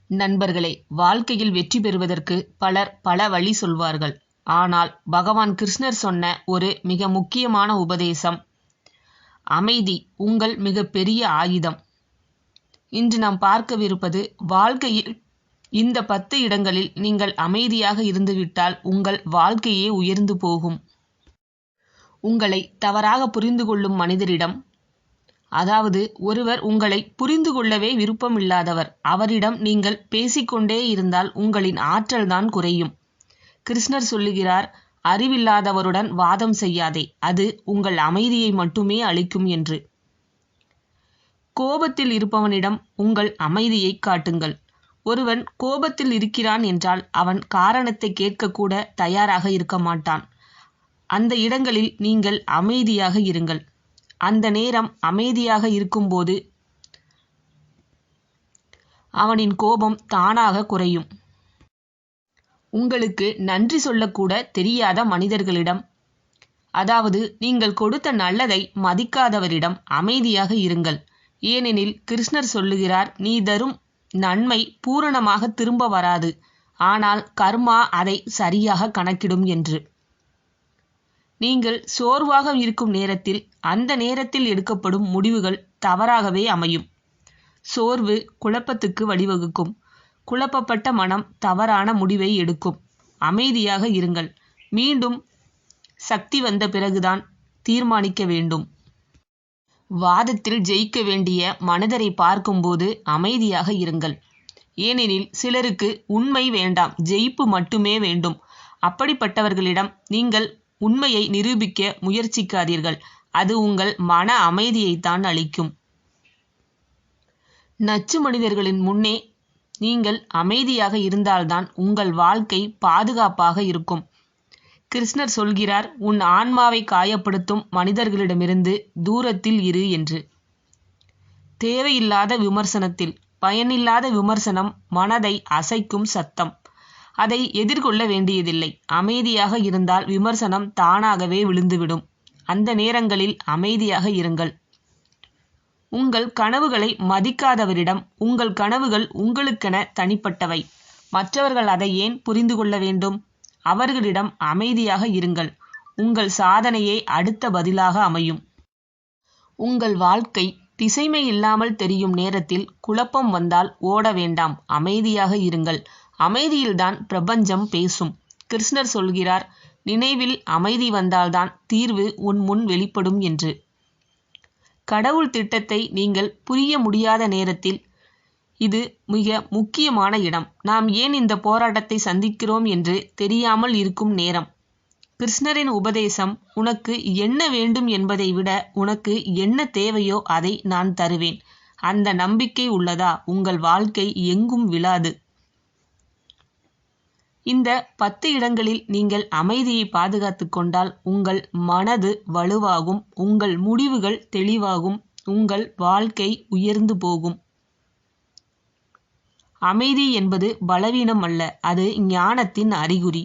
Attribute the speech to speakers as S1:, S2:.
S1: நண்பர்களே, வாழ்க்கையில் வெற்றி பெறுவதற்கு பலர் பல வழி சொல்வார்கள். ஆனால் பகவான் கிருஷ்ணர் சொன்ன ஒரு மிக முக்கியமான உபதேசம், அமைதி உங்கள் மிகப்பெரிய ஆயுதம். இன்று நாம் பார்க்கவிருப்பது, வாழ்க்கையில் இந்த 10 இடங்களில் நீங்கள் அமைதியாக இருந்துவிட்டால் உங்கள் வாழ்க்கையே உயர்ந்து போகும். உங்களை தவறாக புரிந்து கொள்ளும் மனிதரிடம், அதாவது ஒருவர் உங்களை புரிந்து கொள்ளவே விருப்பமில்லாதவர், அவரிடம் நீங்கள் பேசிக்கொண்டே இருந்தால் உங்களின் ஆற்றல்தான் குறையும். கிருஷ்ணர் சொல்லுகிறார், அறிவில்லாதவருடன் வாதம் செய்யாதே, அது உங்கள் அமைதியை மட்டுமே அளிக்கும் என்று. கோபத்தில் இருப்பவனிடம் உங்கள் அமைதியை காட்டுங்கள். ஒருவன் கோபத்தில் இருக்கிறான் என்றால் அவன் காரணத்தை கேட்கக்கூட தயாராக இருக்க மாட்டான். அந்த இடங்களில் நீங்கள் அமைதியாக இருங்கள். அந்த நேரம் அமைதியாக இருக்கும்போது அவனின் கோபம் தானாக குறையும். உங்களுக்கு நன்றி சொல்லக்கூட தெரியாத மனிதர்களிடம், அதாவது நீங்கள் கொடுத்த நல்லதை மதிக்காதவரிடம் அமைதியாக இருங்கள். ஏனெனில் கிருஷ்ணர் சொல்லுகிறார், நீ தரும் நன்மை பூரணமாக திரும்ப வராது, ஆனால் கர்மா அதை சரியாக கணக்கிடும் என்று. நீங்கள் சோர்வாக இருக்கும் நேரத்தில் அந்த நேரத்தில் எடுக்கப்படும் முடிவுகள் தவறாகவே அமையும். சோர்வு குழப்பத்துக்கு வழிவகுக்கும். குழப்பப்பட்ட மனம் தவறான முடிவை எடுக்கும். அமைதியாக இருங்கள். மீண்டும் சக்தி வந்த பிறகுதான் தீர்மானிக்க வேண்டும். வாதத்தில் ஜெயிக்க வேண்டிய மனிதரை பார்க்கும்போது அமைதியாக இருங்கள். ஏனெனில் சிலருக்கு உண்மை வேண்டாம், ஜெயிப்பு மட்டுமே வேண்டும். அப்படிப்பட்டவர்களிடம் நீங்கள் உண்மையை நிரூபிக்க முயற்சிக்காதீர்கள். அது உங்கள் மன அமைதியைத்தான் அளிக்கும். நச்சு மனிதர்களின் முன்னே நீங்கள் அமைதியாக இருந்தால்தான் உங்கள் வாழ்க்கை பாதுகாப்பாக இருக்கும். கிருஷ்ணர் சொல்கிறார், உன் ஆன்மாவை காயப்படுத்தும் மனிதர்களிடமிருந்து தூரத்தில் இரு என்று. தேவையில்லாத விமர்சனத்தில், பயனில்லாத விமர்சனம் மனதை அசைக்கும் சத்தம். அதை எதிர்கொள்ள வேண்டியதில்லை. அமைதியாக இருந்தால் விமர்சனம் தானாகவே விழுந்துவிடும். அந்த நேரங்களில் அமைதியாக இருங்கள். உங்கள் கனவுகளை மதிக்காதவரிடம், உங்கள் கனவுகள் உங்களுக்கென தனிப்பட்டவை, மற்றவர்கள் அதை ஏன் புரிந்து கொள்ள வேண்டும்? அவர்களிடம் அமைதியாக இருங்கள். உங்கள் சாதனையே அடுத்த பதிலாக அமையும். உங்கள் வாழ்க்கை திசைமை இல்லாமல் தெரியும் நேரத்தில் குழப்பம் வந்தால் ஓட வேண்டாம், அமைதியாக இருங்கள். அமைதியில்தான் பிரபஞ்சம் பேசும். கிருஷ்ணர் சொல்கிறார், நினைவில் அமைதி வந்தால்தான் தீர்வு உன் முன் வெளிப்படும் என்று. கடவுள் திட்டத்தை நீங்கள் புரிய முடியாத நேரத்தில் இது மிக முக்கியமான இடம். நாம் ஏன் இந்த போராட்டத்தை சந்திக்கிறோம் என்று தெரியாமல் இருக்கும் நேரம். கிருஷ்ணரின் உபதேசம், உனக்கு என்ன வேண்டும் என்பதை விட உனக்கு என்ன தேவையோ அதை நான் தருவேன். அந்த நம்பிக்கை உள்ளதா, உங்கள் வாழ்க்கை எங்கும் விழாது. இந்த 10 இடங்களில் நீங்கள் அமைதியை பாதுகாத்து கொண்டால் உங்கள் மனது வலுவாகும், உங்கள் முடிவுகள் தெளிவாகும், உங்கள் வாழ்க்கை உயர்ந்து போகும். அமைதி என்பது பலவீனம் அல்ல, அது ஞானத்தின் அறிகுறி.